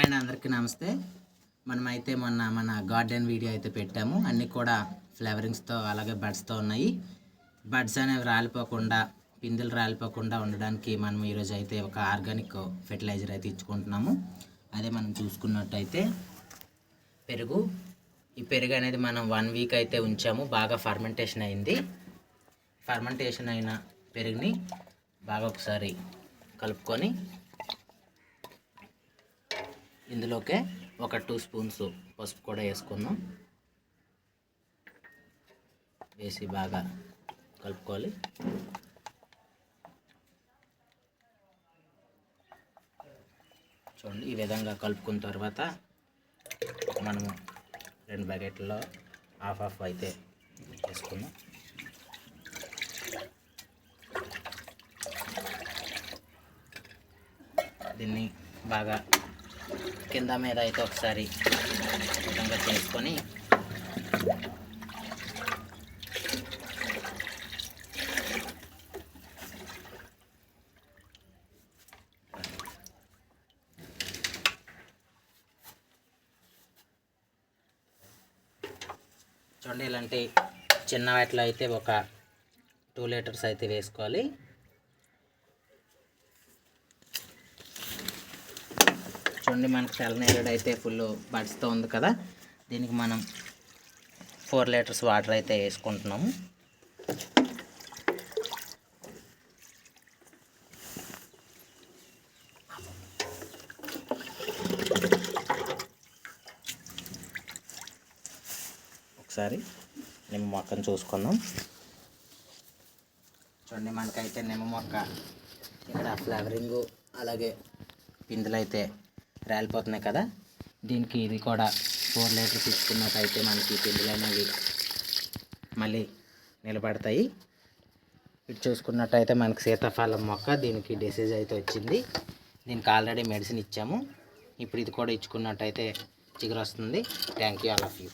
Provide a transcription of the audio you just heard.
Hi అండి, అందరికీ నమస్తే. మనమైతే మన గార్డెన్ వీడియో అయితే పెట్టాము. అన్నీ కూడా ఫ్లేవరింగ్స్తో అలాగే బడ్స్తో ఉన్నాయి. బడ్స్ అనేవి రాలిపోకుండా, పిందెలు రాలిపోకుండా ఉండడానికి మనం ఈరోజు అయితే ఒక ఆర్గానిక్ ఫెర్టిలైజర్ అయితే ఇచ్చుకుంటున్నాము. అదే మనం చూసుకున్నట్టయితే పెరుగు. ఈ పెరుగు అనేది మనం 1 వీక్ అయితే ఉంచాము. బాగా ఫర్మెంటేషన్ అయింది. ఫర్మెంటేషన్ అయిన పెరుగుని బాగా ఒకసారి కలుపుకొని ఇందులోకే ఒక 2 స్పూన్స్ పసుపు కూడా వేసుకుందాం. వేసి బాగా కలుపుకోవాలి. చూడండి, ఈ విధంగా కలుపుకున్న తర్వాత మనము 2 బకెట్లో హాఫ్ అయితే వేసుకుందాం. దీన్ని బాగా కింద మీద అయితే ఒకసారి విధంగా చేసుకొని చూడండి, ఇలాంటి చిన్న వాటిలో అయితే ఒక 2 లీటర్స్ అయితే వేసుకోవాలి. చూడండి, మనకు తెల్లనేరుడు అయితే ఫుల్ బడ్స్తో ఉంది కదా. దీనికి మనం 4 లీటర్స్ వాటర్ అయితే వేసుకుంటున్నాము. ఒకసారి నిమ్మ మొక్కను చూసుకుందాం. చూడండి, మనకైతే నిమ్మ మొక్క ఇక్కడ ఫ్లవరింగు అలాగే పిందులు అయితే రాలిపోతున్నాయి కదా. దీనికి ఇది కూడా 4 లీటర్స్ ఇచ్చుకున్నట్టయితే మనకి పిందులు అనేవి మళ్ళీ నిలబడతాయి. ఇటు చూసుకున్నట్టయితే మనకి సీతాఫలం మొక్క, దీనికి డిసీజ్ అయితే వచ్చింది. దీనికి ఆల్రెడీ మెడిసిన్ ఇచ్చాము. ఇప్పుడు ఇది కూడా ఇచ్చుకున్నట్టయితే చిగురు వస్తుంది. Thank you all of you.